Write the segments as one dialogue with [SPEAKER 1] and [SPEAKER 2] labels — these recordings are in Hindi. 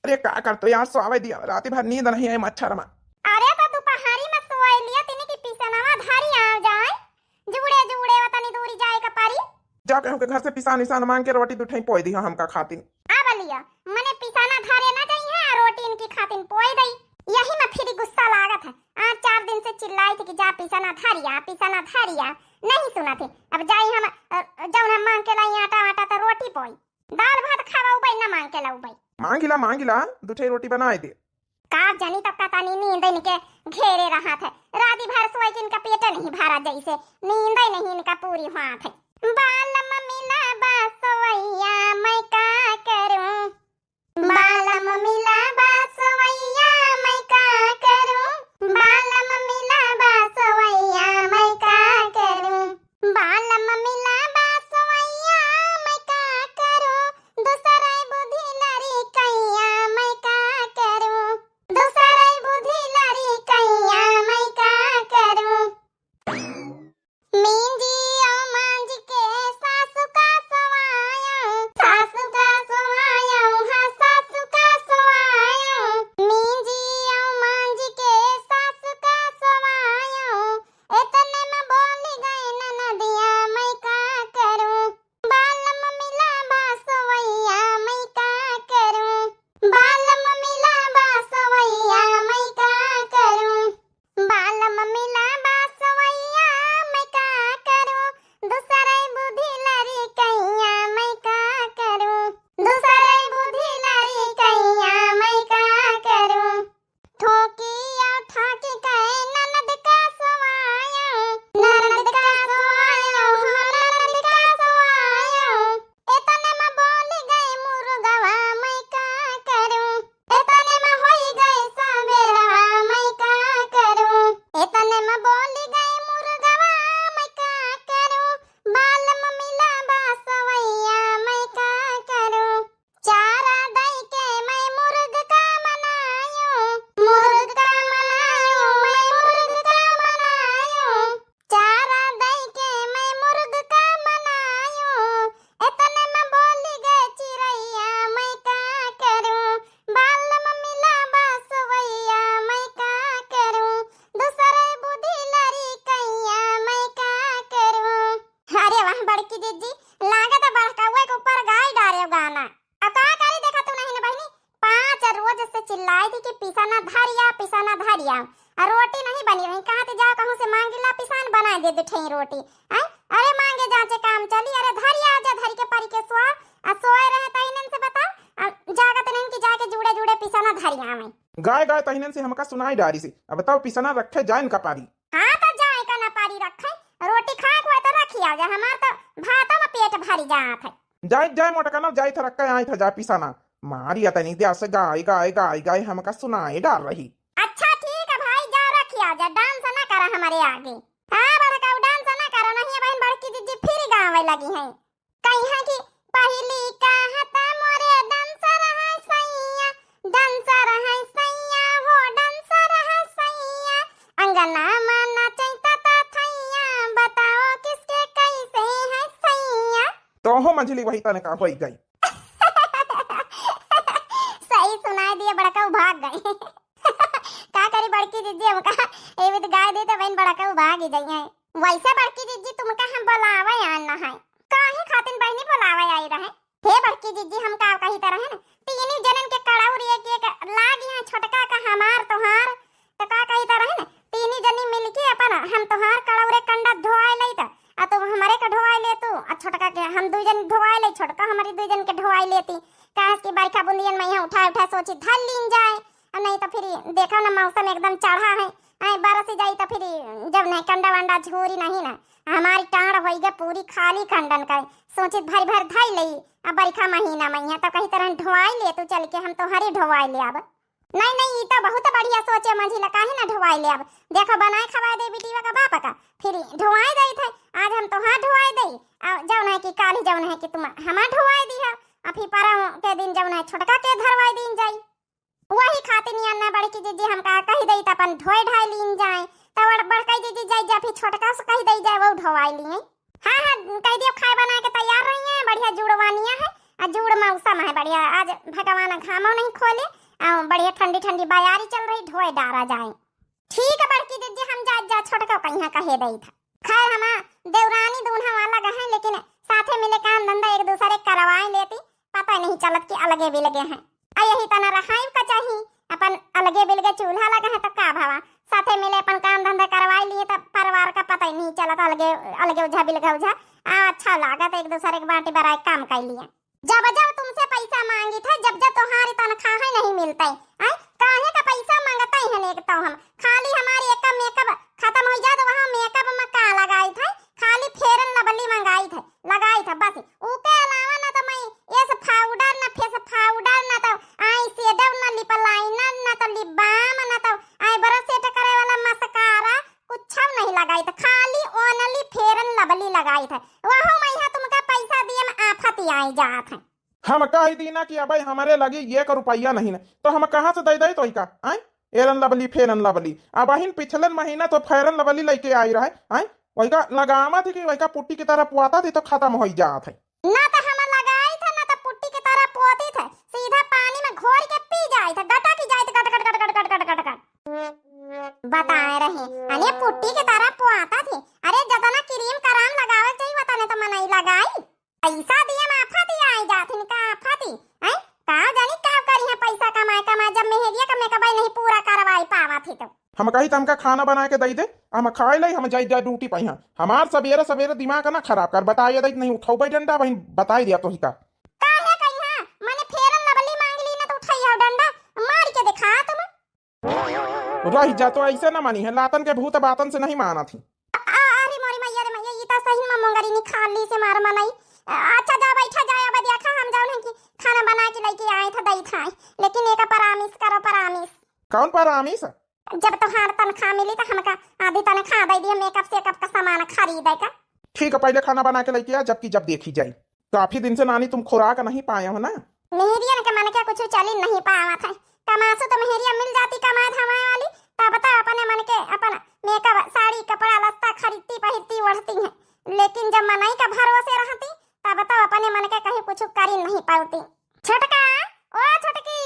[SPEAKER 1] अरे का करतो यार, सोवे दिया राती भर नींद नहीं आई मच्छर में।
[SPEAKER 2] अरे तो दोपहरी में सोए लिया तिने की पिसनवा धारी आ जाए जुड़े जुड़े वतनी दूरी जाए का पारी
[SPEAKER 1] जाके हमके घर से पिसान निशान मांग के रोटी दुठाई पोई दी हमका खातिन।
[SPEAKER 2] आ बलिया मने पिसाना धारे ना जाई है रोटी इनकी खातिन पोई दई। यही में फिर गुस्सा लागत है। आज 4 दिन से चिल्लाई थी कि जा पिसाना धारिया नहीं सुना थे। अब जाई हम जौन हम मांग के लाई आटा आटा तो रोटी पोई दाल भात खावाऊ बई ना मांग के लाऊ बई
[SPEAKER 1] मांगिला दुठाई रोटी बनाए दे।
[SPEAKER 2] का जानी तब का तानी नींद इनके घेरे रहा था। राती भर सोए कि इनका पेट नहीं भरा जैसे नींद ही नहीं इनका पूरी हुआ था। बालम मिला बासवैया मैं का करूं, बालम मिला बासवैया मैं का करूं, बालम मिला बासवैया मैं का करूं, बालम मिला बासवैया मैं का करूं, दूसरा बुद्धि लड़ी कैया मैं का करूं, दूसरा बुद्धि लड़ी कैया मैं का करूं। मींजी ओ मांझ के सासु का सवाया, सासु का सवाया हाँ सासु का सवाया, मींजी ओ मांझ के सासु का सवाया, इतने में बोली गए ननदिया मैं का करूं, बालम मिला बासवैया मैं का करूं, बालम मिला बासवैया मैं का करूं, बालम मिला बासवैया मैं का करूं, दूसरा बुद्धि लड़ी कैया मैं का करूं, दूसरा बुद्धि लड़ी कैया मैं का करूं। ठोकी या ठाकी कहे ननद का सवाया, ननद का सवाया हाँ ननद का सवाया, इतने में बोली गए मुर्गवा मैं का करूं, इतने में होई गए सवेरवा मैं का करूं, इतने में बोली गए मुर्गवा मैं का करूं, बालम मिला बासवैया मैं का करूं, चारा दई के मैं मुर्ग का मनायूं, मुर्ग का मनायूं मैं मुर्ग का मनायूं, चारा दई के मैं मुर्ग का मनायूं, इतने में बोली गए चिड़ैया मैं का करूं, बालम मिला बासवैया मैं का करूं, दूसरे बुद्धि लड़ी कैया मैं का करूं। अरे वाह बड़की जीजी लागत बड़का हुए के ऊपर गाय डारे गाना। अब का करी देखा तू नहीं ना बहनी 5 रोज से चिल्लाई थी कि पिसाना धारिया और रोटी नहीं बनी रही। कहा थे जाओ कहूं से मांगिला पिसान बना दे ठई रोटी हैं। अरे मांगे जाचे काम चली अरे धारिया आजा धरी के परी के सोए सोए रहे तइनन से बताओ जागत नहीं कि जाके जुड़े जुड़े पिसाना धारिया में
[SPEAKER 1] गाय गाय तहिनन से हमका सुनाई डारी से। अब बताओ पिसना रखे जाए का पारी।
[SPEAKER 2] हाँ तो जाए का ना पारी रखे रोटी खाए हुआ तो रखी आ जा हमार तो भातों में पेट भरी जात है।
[SPEAKER 1] जाए मोटा ना जाए था रखा आई था जा पिसाना मारी तनी दिया से गाय हमका सुनाई डाल रही।
[SPEAKER 2] अच्छा ठीक है भाई जाओ रखी आ जा डांस ना करा हमारे आगे। हाँ बड़का डांस ना करो नहीं बहन बड़की दीदी फिर गावे लगी है कहीं है कि पहली कहता मोरे डांसर है सैया, डांसर है सैया हो डांसर है सैया, अंगना माना चैता ता थैया, बताओ किसके कैसे है सैया।
[SPEAKER 1] तो हो मंझली वही तने का होई गई।
[SPEAKER 2] सही सुनाई दिया बड़का भाग गए। का करी बड़की दीदी हमका एवे तो गाय दे तो बहन बड़का भाग ही जाई है। वैसे बड़की दीदी तुमका हम बुलावे आना है काहे खातिन बहनी बुलावे आई रहे। हे बड़की दीदी हम का कही तरह है ना तीन जनन के कड़ाउरी एक लागी है छोटका का हमार तोहार तो का कही तरह है ना तीन जनी मिलके अपन हम तोहार कड़ाउरे कंडा धोआई लई त आ तो हमारे का ढोवाई ले तू आ छोटका के हम 2 जन ढोवाई ले छोटका हमारी 2 जन के ढोवाई लेती काहे की बरखा बुंदियन में यहाँ उठा सोची धल लीन जाए और नहीं तो फिर देखो ना मौसम एकदम चढ़ा है आई बरस जाई तो फिर जब नहीं कंडा वंडा झूरी नहीं ना हमारी टांड होई गए पूरी खाली कंडन का सोची भर धाई लई अब बरखा महीना में यहाँ तो कहीं तरह ढोवाई ले तू चल के हम तो हरी ढोवाई ले अब नहीं ये तो बहुत बढ़िया सोचे मंझिला काहे ना ढोवाई ले अब देखो बनाए खवाए दे बिटिया का बाप का फिर ढोवाई दई थे आज हम तो हाँ ढोवाई दई जौन है कि काली जौन है कि तुम हमार ढोवाई दी है अभी परम के दिन जौन है छोटका के धरवाई दिन जाई वही खातिर ना बड़की दीदी हमका कही दई त अपन ढोई ढाई लीन जाए त बड़की दीदी जाई जा फिर छोटका से कही दई जाए वो ढोवाई लिए। हाँ कह दियो खाए बना के तैयार रही है बढ़िया जुड़वानिया है आ जुड़ मौसम है बढ़िया आज भगवान घामो नहीं खोले बढ़िया ठंडी ठंडी बयारी चल रही ढोए डारा जाए। ठीक है बड़की दीदी हम जा छोटका कहीं कहे दई था। खैर हम देवरानी दूल्हा वाला गए लेकिन साथे मिले काम धंधा एक दूसरे करवाए लेती पता नहीं चलत कि अलगे भी लगे हैं। यही तना रहाई का चाहिए अपन अलगे बिलगे चूल्हा लगा है तो का भावा साथे मिले अपन काम धंधा करवाई लिए तब परिवार का पता ही नहीं चला अलगे अलगे उझा बिलगा उझा अच्छा लागत एक दूसरे के बाटी बराई काम कर लिए। जब जब तुमसे पैसा मांगी था जब तुम्हारी तनख्वाह नहीं मिलता है काहे का पैसा मांगता ही है तो हम खाली हमारी एक मेकअप खत्म हो जाए तो वहाँ मेकअप में का लगाई था खाली फेरन लवली मंगाई था लगाई था बस उसके अलावा ना तो मैं ये सब पाउडर ना फेस पाउडर ना तो आई शेडर ना लिप लाइनर ना तो लिप बाम ना तो आई ब्रश सेट करे वाला मस्कारा कुछ नहीं लगाई था खाली ओनली फेरन लवली लगाई था वहाँ मैं तुमका पैसा दिए में आफत ही आई जात है।
[SPEAKER 1] हम कह दी ना कि अब हमारे लगे 1 रुपया नहीं ना तो हम कहाँ से दे तो का आए एरन लवली फेरन लवली अब पिछले महीना तो फेरन लवली लेके आई रहे आए वही का लगामा थी कि वही का पुट्टी की तरह पुआता थी तो खत्म हो जात है
[SPEAKER 2] ना तो हम लगाई था ना तो पुट्टी की तरह पोती थे सीधा पानी में घोर के पी जाए था गटा की जाए गट गट गट गट गट गट गट बताए रहे अरे पुट्टी की तरह पुआता थी। अरे जतना क्रीम कराम लगावे चाहिए बताने तो मैं नहीं लगाई पैसा दिए में आफत ही आई जाती का आफत ही हैं का जानी का करी है पैसा कमाए जब मेहरिया का मेकअप नहीं पूरा करवाई पावा थी तो
[SPEAKER 1] हम कही तमका खाना बना के दे दे हम खाए लाई हम जाई ड्यूटी पे हमार सवेरे सवेरे दिमाग ना खराब कर बताइए दे नहीं उठाओ भाई डंडा बहन बताई दिया तो ही का
[SPEAKER 2] काहे कहिया माने फेरन लवली मांग ली ना तो उठाइया डंडा मार के दिखा तुम
[SPEAKER 1] रही जा तो ऐसे ना मानी है लातन के भूत बातन से नहीं माना थी।
[SPEAKER 2] अरे मोरी मैया रे मैया ये तो सही में मंगरी नहीं खाली से मार मनाई। अच्छा जा बैठा जाए अब देखा हम जाऊं कि खाना बना के लेके आए थे दई खाए लेकिन एक परामिस करो परामिस।
[SPEAKER 1] कौन परामिस?
[SPEAKER 2] जब तोहार तनख्वाह मिली तो हमका आधी तनख्वाह दे दिया मेकअप से कप का सामान खरीदे का।
[SPEAKER 1] ठीक है पहले खाना बना के लेके आ जबकि जब देखी जाए काफी दिन से नानी तुम खुराक नहीं पाए हो ना।
[SPEAKER 2] मेहरिया के मन क्या कुछ चली नहीं पावा था कमासु तो मेहरिया मिल जाती कमात हमारे वाली तब बता अपने मन के अपन मेकअप साड़ी कपड़ा लत्ता खरीदती पहिरती ओढ़ती है लेकिन जब मनाई का भरोसे रहती तब तो अपने मन के कहीं कुछ कर नहीं पाती। छोटका ओ छोटकी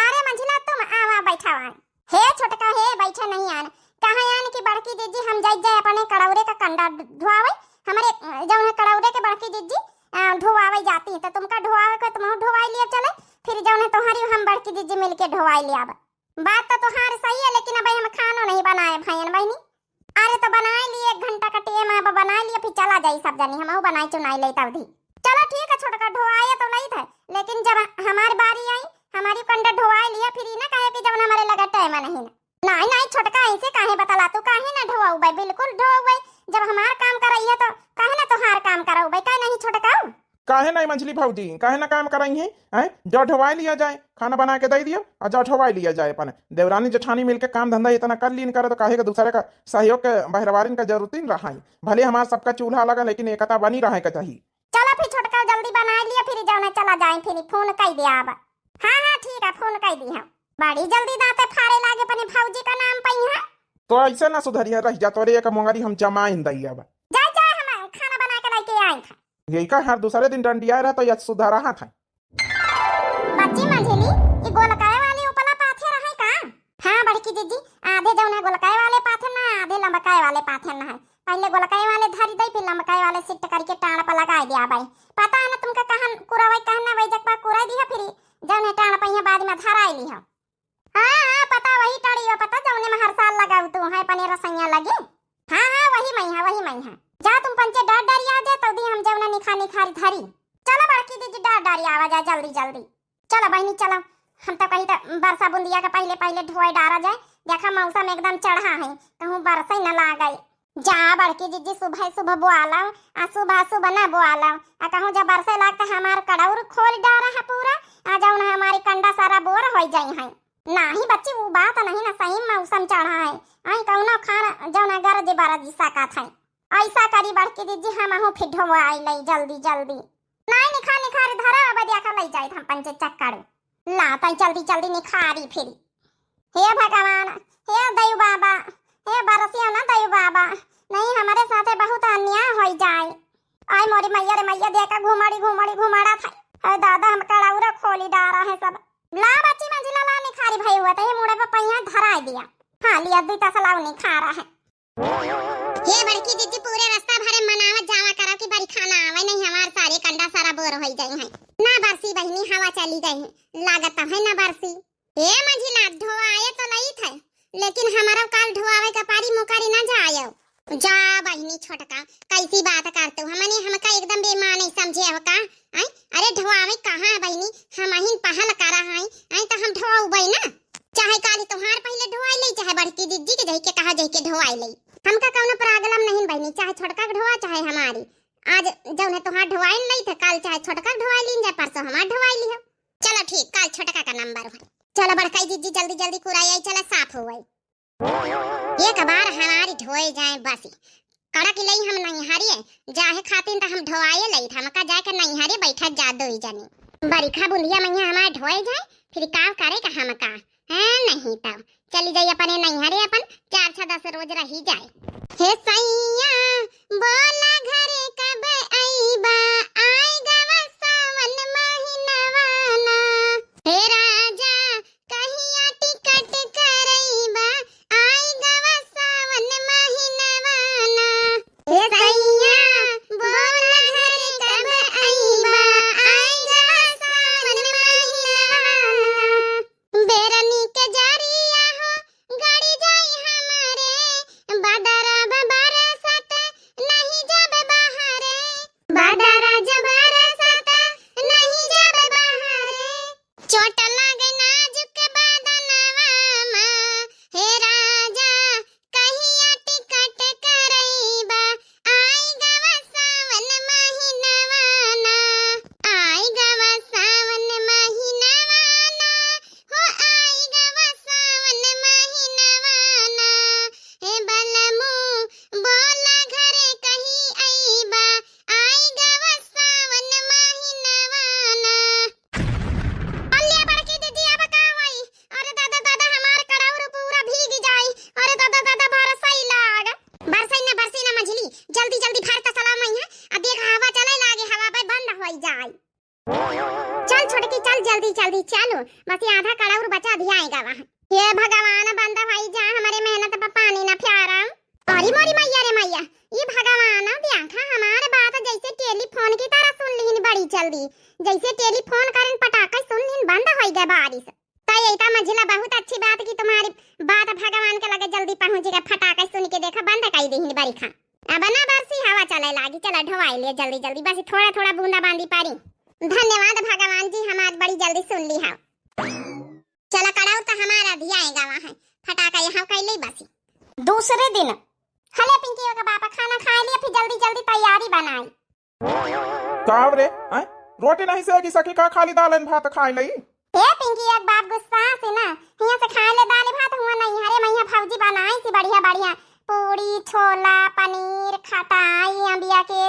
[SPEAKER 2] अरे मंझिला तुम आवा बैठा हुआ हे छोटका हे बैठा नहीं आन कहाँ आन की बड़की दीदी हम जाए अपने कड़ौरे का कंडा धुआवे हमारे जौन कड़ौरे के बड़की दीदी धुआवे जाती है तो तुमका धुआवे को तुम धुआई लिया चले फिर जौन तुम्हारी हम बड़की दीदी मिलके धुआई लिया बात तो तुम्हारी सही है लेकिन अब हम खानो नहीं बनाए भाईन बहनी। अरे तो बनाए लिए 1 घंटा का टेम है बना लिए फिर चला जाई सब जानी हम बनाई चुनाई ले तब चलो ठीक है छोटका धुआया तो नहीं था लेकिन जब हमारी बारी आई हमारी कंडा धुआई लिया फिर ना कहे कि जब हमारे लगा टाइम नहीं छोटका ऐसे काहे बतला तू काहे ना ढोवाऊ भाई बिल्कुल ढोवाऊ भाई जब हमार काम कराई है तो काहे ना तोहार काम कराऊ भाई काहे नहीं छोटका
[SPEAKER 1] काहे नहीं मंझली भौजी काहे ना काम कराई है जो ढवाई लिया जाए खाना बना के दे दिया और जो ढवाई लिया जाए अपन देवरानी जेठानी मिलके काम धंधा इतना कर लीन करे तो काहे का दूसरे का सहयोग के बहरवारिन का जरूरत नहीं रहा भले हमारा सबका चूल्हा लगा लेकिन एकता बनी रहे का चाहिए।
[SPEAKER 2] चलो फिर छोटका जल्दी बना लिया फिर जाना चला जाए फिर फोन कर दिया अब हाँ ठीक है फोन कर दी हम बड़ी जल्दी दांते फाड़े लागे अपने भौजी का नाम पई है
[SPEAKER 1] तो ऐसे ना सुधरिया रह जा तोरे एक मोंगरी हम जमाइन दई अब
[SPEAKER 2] जा हम खाना बना के लेके आए थे
[SPEAKER 1] यही का हर दूसरे दिन डंडिया रहा तो यह सुधर रहा था।
[SPEAKER 2] बच्ची मंझली ये गोलकाय वाले उपला पाथे रहे का? हाँ बड़की दीदी आधे जौन है गोलकाय वाले पाथे ना आधे लंबकाय वाले पाथे ना है पहले गोलकाय वाले धरी दई फिर लंबकाय वाले सिट करके टाण पर लगा दिया भाई पता है ना तुमका कहां कुरावई कहना वही जक पा कुरा दिया फिर जौन है टाण पहिया बाद में धराई ली हो। हां पता वही टाड़ी पता जौन में हर साल लगाऊ तू है पने रसैया लगे हां वही मैं है जा तुम पंचे डर डर आ जा तो दी हम जौन निखानी खारी धरी चलो बड़की दीदी डर डर आवा जा जल्दी चलो बहनी चलो हम तो कहीं तो बरसा बुंदिया के पहले ढोए डारा जाए देखा मौसम एकदम चढ़ा है कहूं बरसा न लागे जा बड़की दीदी सुबह बोआला आ सुबह ना बोआला आ कहूं जब बरसे लागता हमार कड़ौर खोल डारा है पूरा आ जौन हमारी कंडा सारा बोर हो जाई है नहीं बच्ची वो बात नहीं ना सही मौसम चढ़ा है आई कहूं खाना जौन अगर दे बारा जी साका था ऐसा करी बड़की दीदी हम आहू फिर ढोआई लई जल्दी नहीं निखार धरा अब देखा लई जाए हम पंचे चक्कर ला तई जल्दी निखारी फिर हे भगवान हे दयु बाबा हे बरसिया ना दयु बाबा नहीं हमारे साथे बहुत अन्याय हो जाए आई मोरी मैया रे मैया देखा घुमाड़ा था अरे दादा हम कड़ाउरा खोली डारा है सब ला बच्ची मंजिला भारी भाई हुआ था, ये मुड़े पे पहिया धरा दिया। हाँ लिया दी तसलाव नहीं खा रहा है। ये बड़की दीदी पूरे रास्ता भरे मनावत जावा करा कि बड़ी खाना आवे नहीं, हमार सारे कंडा सारा बोर हो जाई है। ना बरसी बहनी हवा चली गई है, लागत है ना बरसी। ए मंझिला ढोआए तो नहीं थे, लेकिन हमारा काल ढोआवे का पारी मुकारी ना जायो। जा बहनी छोटका कैसी बात करते हो, हमने हमका एकदम बेईमान नहीं समझे हो का। अरे ढोआवे कहां है बहनी, हम ही पहल करा है तो हम ढोआऊ ना। चाहे काली तुम्हार पहले ढोआई ले, चाहे बड़की दीदी के जई के कहा जई के ढोआई ले, हमका कौनो प्रॉब्लम नहीं बहनी। चाहे छोटका के ढोआ चाहे हमारी, आज जब ने तुम्हार ढोआई नहीं थे, कल चाहे छोटका के ढोआई लीन जाए, परसों हमार ढोआई ली हो। चलो ठीक, कल छोटका का नंबर है। चलो बड़काई दीदी जल्दी जल्दी कुराई आई, चलो साफ हो गई। एक बार हमारी ढोए जाए बस कड़क लई हम नहीं हरिए जाहे खातिन तो हम ढोआए लई था, हमका जाके नहीं हरे बैठा जा दो जनी बरिखा बुंदिया मैया हमारे ढोए जाए, फिर का करे का हमका है नहीं तब चली जाई अपने नहीं हरे अपन 4-6-10 रोज रही जाए। हे सैया बोला घरे कब आईबा, आएगा वा सावन महीनावाना। हे राजा कहिया टिकट करईबा, आएगा वा सावन महीनावाना। हे सैया बोला घरे कब आईबा, आएगा वा सावन महीनावाना। बेरनी के जरिया हो गाड़ी जाई हमारे, बादरा बरसत नहीं जब बहारे, बादरा जब बरसत नहीं जब बहारे। चोट लागे नाजुक बदनवा मां, हे राजा कहिया टिकट करईबा, आएगा वा सावन महीनावाना, आएगा वा सावन महीनावाना हो, आएगा वा सावन महीनावाना। हे बलमू बोला घरे कहीं आईबा, आएगा वा सावन महीनावाना। अल्ले बड़की दीदी अब का होई, अरे दादा दादा हमार कड़ाउर पूरा भीग जाई, अरे दादा दादा बरसई लाग। बरसई ना मझली, जल्दी जल्दी भरता सलाम है, अब देख हवा चले लागे, हवा पे बंद होई जाई। चल छोटकी चल जल्दी जल्दी चलो, बस ये आधा कड़ाउर बचा भी आएगा वहां। हे भगवान बंदा भाई जा हमारे मेहनत पर पानी ना फ्यारा। अरे मोरी मैया रे मैया, ये भगवान देखा हमारे बात जैसे टेलीफोन की तरह सुन लीन बड़ी जल्दी, जैसे टेलीफोन करन पटाखा सुन लीन बंद हो गया बारिश। तो ये तो मंजिला बहुत अच्छी बात की तुम्हारी बात भगवान के लगे जल्दी पहुंचेगा, फटाखा सुन के देखा बंद कर दी बरिखा। अब ना बरसी हवा चले लागी, चला ढवाई ले जल्दी जल्दी, बस थोड़ा थोड़ा बूंदा बांदी पारी। धन्यवाद भगवान जी, हमारी बड़ी जल्दी सुन ली है। चला कड़ाऊ तो हमारा भी आएगा वहां, फटाका यहाँ कर ली बस। दूसरे दिन हले पिंकी का पापा खाना खा लिया, फिर जल्दी जल्दी तैयारी बनाई।
[SPEAKER 1] काव रे रोटी नहीं सेगी सकी का, खाली दाल भात खाई लई।
[SPEAKER 2] हे पिंकी एक बाप गुस्सा से ना हिया से खा ले दाल भात हुआ नहीं, हरे मैया भौजी बनाई सी बढ़िया बढ़िया पूरी छोला पनीर खटाई अंबिया के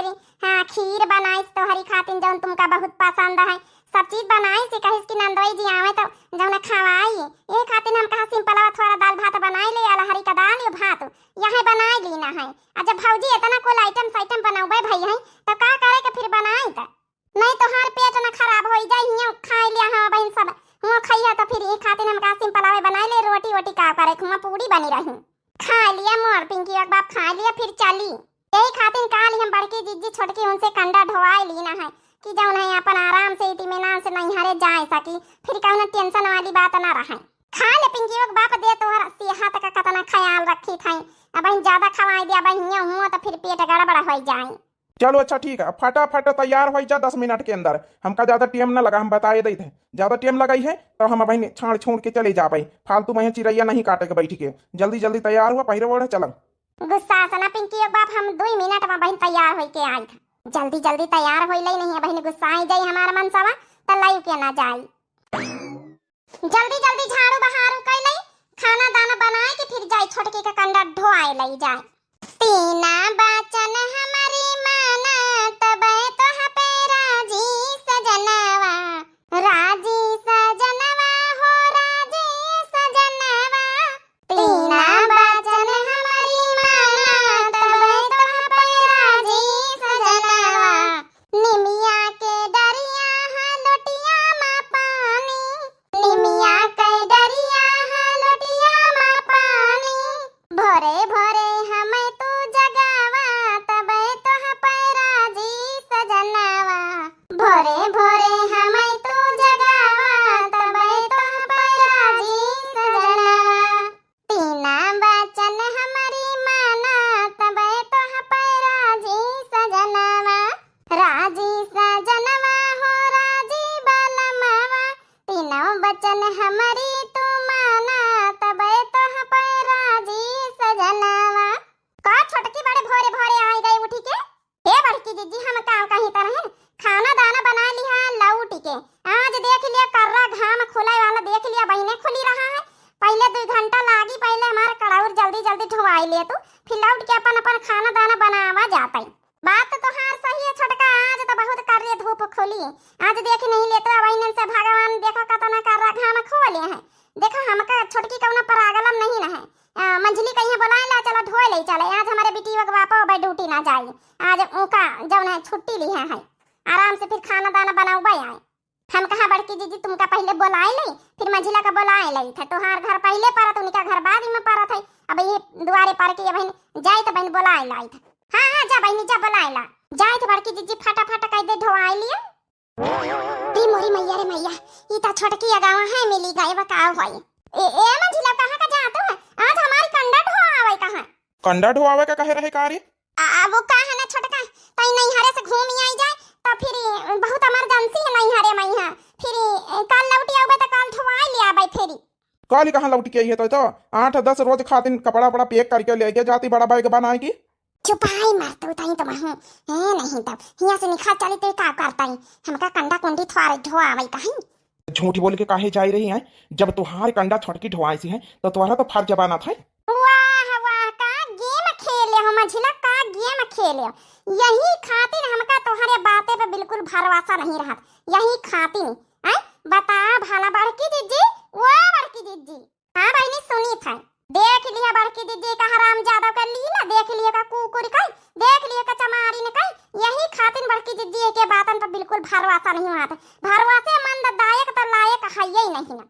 [SPEAKER 2] हाँ खीर बनाई तो हरी खातिन जौन तुमका बहुत पसंद है, सब चीज बनाई से कहिस कि नंदोई जी आवे तो जौन खवाई। ये खातिन हम कहा सिंपल थोड़ा दाल भात बनाई ले, अला हरी का दाल या भात यहाँ बनाई लीना है। और जब भौजी इतना कोई आइटम बनावे भाई है तो का करे के फिर बनाई त नहीं तो हर पेट ना खराब हो जाए, हिया खाई लिया हां बहन सब हुआ खइया तो फिर एक खातिन हम का सिंपल बनाई ले, रोटी वोटी का करे हुआ पूरी बनी रही खा लिया। मोर पिंकी एक बाप खा लिया फिर चली, यही खातिन काल हम बड़की जीजी छोटकी उनसे कंडा ढोवाई लीना है कि जौन है अपन आराम से इत्मीनान से नहीं हरे जाए सकी, फिर कौन टेंशन वाली बात ना रहे। खा ले पिंकी एक बाप दे तोहर सेहत का कितना ख्याल रखी थई, अब ज्यादा खवाई दिया बहिया हुआ तो फिर पेट गड़बड़ हो जाए।
[SPEAKER 1] चलो अच्छा ठीक है, फटाफट तैयार हो जा 10 मिनट के अंदर, हमका ज्यादा टाइम ना लगा, हम बताए दी थे ज्यादा टाइम लगाई है तो हम बहन छाड़ छोड़ के चले जा पाई, फालतू में चिड़ैया नहीं काटे के बैठ के। जल्दी जल्दी तैयार हुआ पहिरे ओढ़े चल।
[SPEAKER 2] गुस्सा से ना पिंकी एक बाप हम 2 मिनट में बहन तैयार होई के आई था, जल्दी जल्दी तैयार होई लई नहीं है बहन, गुस्सा आई जाई हमार मन सवा त लाई के ना जाई। जल्दी जल्दी झाड़ू बहारू कई लई, खाना दाना बनाए के फिर जाई छोटकी का कंडा ढोआए लई जाए। तीना बाचन हमारी माना तबे तो हपे राजी सजनवा, राजी सजनवा हो राजी सजनवा। तीना बाचन हमारी माना तबे तो हपे राजी सजनवा, निमिया के डरिया लोटिया मा पानी, निमिया के डरिया दीदी हम का कहीं तरह खाना दाना बना लिया लौट के आज देख लिया कर्रा घाम खुला वाला देख लिया बहिने खुली रहा है। पहले 2 घंटा लागी पहले हमारा कड़ाउर जल्दी जल्दी धोवाई ले तू फिर लौट के अपन अपन खाना दाना बनावा जाता है। बात तो हार सही है छोटका आज तो बहुत कर रही धूप खोली आज देख नहीं लेते बहन से भगवान देखो कतना कर्रा घाम खोले है। देखो हमका छोटकी कौना परागलम नहीं ना है मंझली कहीं बुलाए ला चलो ढोए ले चले आज हमारे बेटी वक बापा भाई ड्यूटी ना जाए आज उनका जब ना छुट्टी ली है आराम से फिर खाना दाना बनाओ भाई आए। हम कहा बड़की दीदी तुमका पहले बुलाए ली फिर मंझिला का बुलाए ली था तोहार घर पहले पड़ा तो उनका घर बाद में पड़ा था अब ये दुआरे पर के बहन जाए तो बहन बुलाए लाई था। हाँ हाँ जा बहनी जा बुलाए ला जाए तो बड़की दीदी फटाफट कह दे ढोआई लिया। रे मोरी मैया रे मैया ये तो छोटकी अगावा है मिली गए बकाव होई ए मंझिला कहां का जातो है आज हमारी कंडा ढोआवे कहां
[SPEAKER 1] कंडा ढोआवे का कहे रहे कार्य
[SPEAKER 2] वो का है ना छोटका तई नहीं हरे से घूम आई जाए तो फिर बहुत इमरजेंसी है नहीं हरे मैया फिर कल लौटी आवे तो कल ढोआई लिया भाई फेरी
[SPEAKER 1] काली कहाँ लौट के आई है तो 8-10 रोज खातिर कपड़ा बड़ा पैक करके लेके जाती बड़ा बैग बनाएगी।
[SPEAKER 2] चुपाई मारतो ताई तो महू है नहीं तब हिया से निखा चली तो का करता है हमका कंडा कुंडी थवारे ढोआवे कहीं
[SPEAKER 1] झूठी बोल के काहे जाई रही है जब तुहार कंडा छोटकी ढोआई सी है तो तुम्हारा तो फर्ज बना था।
[SPEAKER 2] वाह वाह का गेम खेले हो मंझिला का गेम खेले यही खातिर हमका तोहरे बातें पे बिल्कुल भरोसा नहीं रहा यही खातिर हैं बता भला बड़की दीदी वो बड़की दीदी हां बहनी सुनी था देख लिया बड़की दीदी का हराम ज्यादा कर ली ना देख लिया का कुकुर का देख लिया का चमारी ने का यही खातिर बड़की दीदी के बातन पर बिल्कुल भरोसा नहीं हुआ था भरोसे मंद दायक त लायक है ही नहीं ना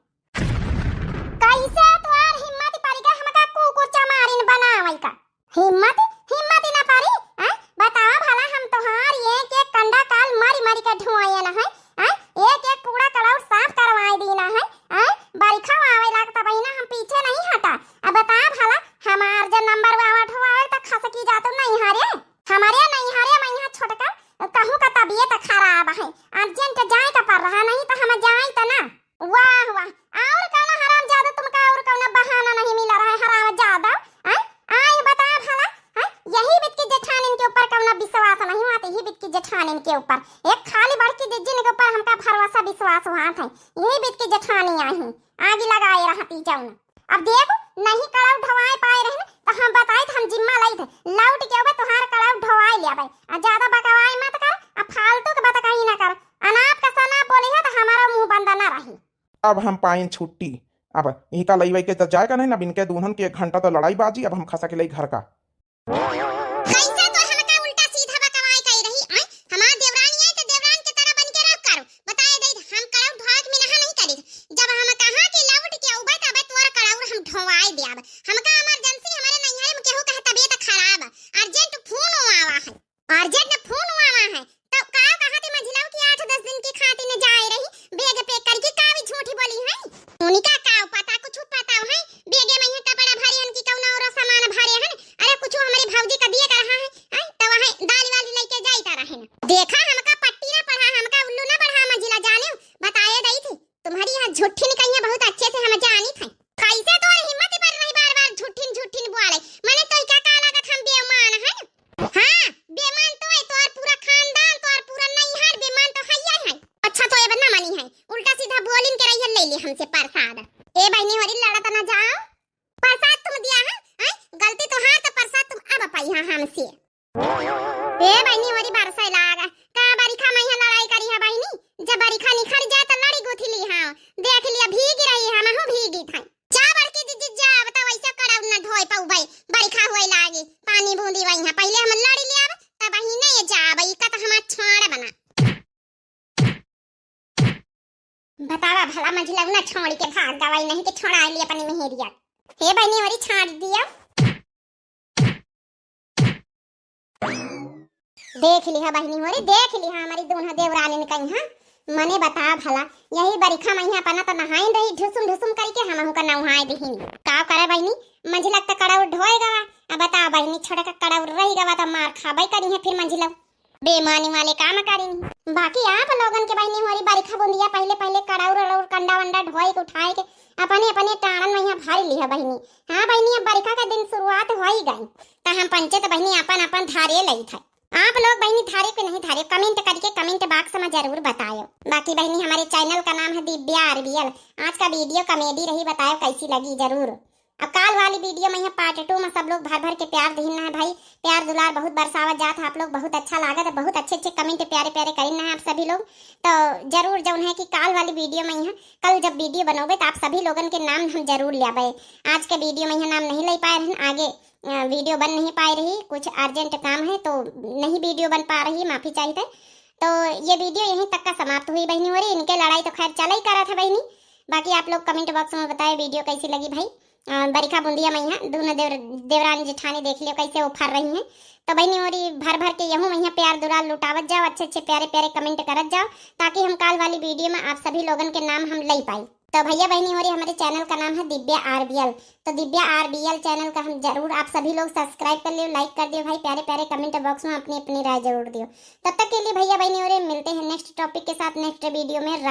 [SPEAKER 2] कैसे तोर हिम्मत पारी का हमका कुकुर चमारी ने बनावई का हिम्मत हिम्मत ना पारी हैं बता भला हम तोहार एक एक कंडा काल मारी मारी का ढुआए ना है हैं एक एक कूड़ा कड़ाउट साफ करवाए दीना है हैं बरखा आवे लगता बहिना हम पीछे नहीं हटा अब बता भला हमार जो नंबर वावा ढुआए त खस की जातो नहीं हारे हमारे नहीं हारे मैं यहां छोटका कहूं का तबीयत खराब है अर्जेंट जाए का पर रहा नहीं तो हम जाए त ना वाह वाह और कौन हराम ज्यादा तुमका और कौन बहाना नहीं मिला रहा है हराम ज्यादा हैं आए बता भला हैं यही बित की जेठानिन के ऊपर कौन विश्वास नहीं हुआ यही बित की जेठानिन के ऊपर एक खाली बड़की जिज्जिन के ऊपर हमका भरोसा विश्वास हुआ था यही बित की जेठानी आई आगे लगाए रहती जाऊं अब देखो नहीं कड़ाव ढवाए पाए रहे तो हम बताए हम जिम्मा लाई थे लौट के ओबे तोहार कड़ाव ढवाए लिया भाई आ ज्यादा बकवाई मत कर अब फालतू के बात कहीं ना कर अनाप का सना बोली है तो हमारा मुंह बंद ना रही।
[SPEAKER 1] अब हम पाइन छुट्टी अब यही का लई वई के तो जाएगा नहीं ना इनके दूल्हन की 1 घंटा तो लड़ाई बाजी अब हम खसा के लई घर का
[SPEAKER 2] कैसे तो हमका उल्टा सीधा बकवाई कही रही आई हमार देवरानी है तो देवरान के तरह बन के रह करो बताए दे हम कड़ाव ढोक में नहा नहीं करी जब हम कहा कि लौट के उबे तबे तोर कड़ाव हम ढोवाई दे अब हमका इमरजेंसी हमारे नैहरे में केहू का तबीयत खराब अर्जेंट फोन आवा है अर्जेंट फोन आवा है तो का कहा थी मंझिला की 8-10 दिन की खाती ने जाए रही बैग पैक करके का भी झूठी बोली है उनका का पता कुछ पता है बैगे में है कपड़ा भरे हन की कौन और सामान भरे हन अरे कुछ हमारी भौजी का दिए कर रहा है तो वहां दाल वाली लेके जाईता रहे ना देखा हमका पट्टी ना पढ़ा हमका उल्लू ना पढ़ा मंझिला जाने बताए दई थी तुम्हारी यहां झूठी निकलियां बहुत अच्छे से हम जानी थी कैसे तो हिम्मत पर रही बार-बार झूठी बोले माने तो क्या का लागत हम बेईमान है हां बेईमान तो है तोर पूरा खानदान तोर पूरा नैहर बेईमान तो है ही है अच्छा तो ये ना मानी है उल्टा सीधा बोलिन के रही ले ली हमसे प्रसाद ए बहनी हरी लड़ा तो ना जाओ प्रसाद तुम दिया है गलती तो हां तो प्रसाद तुम अब पाई हां हमसे ए बहनी हरी बरसा लागा का बरिखा में यहां लड़ाई करी है बहनी जब बरिखा निखर जाए तो लड़ी गुथी ली हां देख लिया भीग रही है हम भीगी था जा बड़की दीदी जा बता वैसा कड़ाव ना धोई पाऊ भाई बरिखा होए लागी पानी बूंदी वही है पहले हम लड़ी लिया तब वही नहीं जा भाई का तो हमार छोड़ बना बतावा भला मंझिला ना छोड़ के भाग दवाई नहीं के छोड़ा लिया अपनी मेहरिया हे बहनी हरी छाड़ दिया देख लिया बहनी होरी देख लिया हमारी दोनों देवरानी ने कहीं हां मने बता भला यही बरिखा मैया पना तो नहाई रही ढुसुम करके हम का नहाई दही का करे बहनी मंझिला तक कड़ाव ढोएगा अब बता बहनी छोड़ का कड़ाव रहेगा तो मार खाबई करी है फिर मंझिला बेमानी वाले काम करी बाकी आप लोगन के बहनी होरी बरिखा बुंदिया पहले कड़ाव कंडा वंडा ढोए के उठाए के अपने टाणन में यहाँ भर लिया बहनी हाँ बहनी अब बरिखा का दिन शुरुआत हो ही गई तो हम पंचे तो बहनी अपन धारे लई था आप लोग बहनी धारे पे रहे हो कमेंट करके कमेंट बॉक्स में जरूर बताओ। बाकी बहनी हमारे चैनल का नाम है दिव्या आरबीएल। आज का वीडियो कॉमेडी रही, बताओ कैसी लगी जरूर। अब काल वाली वीडियो में यहाँ पार्ट 2 में सब लोग भर भर के प्यार देना है भाई, प्यार दुलार बहुत बरसावत जात है आप लोग, बहुत अच्छा लागत है, बहुत अच्छे अच्छे कमेंट प्यारे प्यारे करना है आप सभी लोग। तो जरूर जो है कि काल वाली वीडियो में यहाँ कल जब वीडियो बनोगे तो आप सभी लोगन के नाम हम जरूर ले। आज के वीडियो में यहाँ नाम नहीं ले पाए हैं, आगे वीडियो बन नहीं पा रही, कुछ अर्जेंट काम है तो नहीं वीडियो बन पा रही, माफी चाहिए। तो ये वीडियो यहीं तक का समाप्त हुई बहनी। हो रही इनके लड़ाई तो खैर चला ही करा था बहनी। बाकी आप लोग कमेंट बॉक्स में बताए वीडियो कैसी लगी भाई। बरिखा बूंदिया में यहाँ दोनों देवरानी जेठानी देख लियो कैसे वो फर रही हैं। तो बहनी हो रही भर भर के यहूँ यहाँ प्यार दुलार लुटावत जाओ, अच्छे अच्छे प्यारे प्यारे कमेंट करत जाओ, ताकि हम काल वाली वीडियो में आप सभी लोगन के नाम हम ले पाए। तो भैया बहनी हो रही हमारे चैनल का नाम है दिव्या आरबीएल। तो दिव्या आरबीएल चैनल का हम जरूर आप सभी लोग सब्सक्राइब कर लियो, लाइक कर दियो भाई, प्यारे प्यारे कमेंट बॉक्स में अपनी अपनी राय जरूर दियो। तब तक के लिए भैया बहनी हो रही मिलते हैं नेक्स्ट टॉपिक के साथ नेक्स्ट वीडियो में।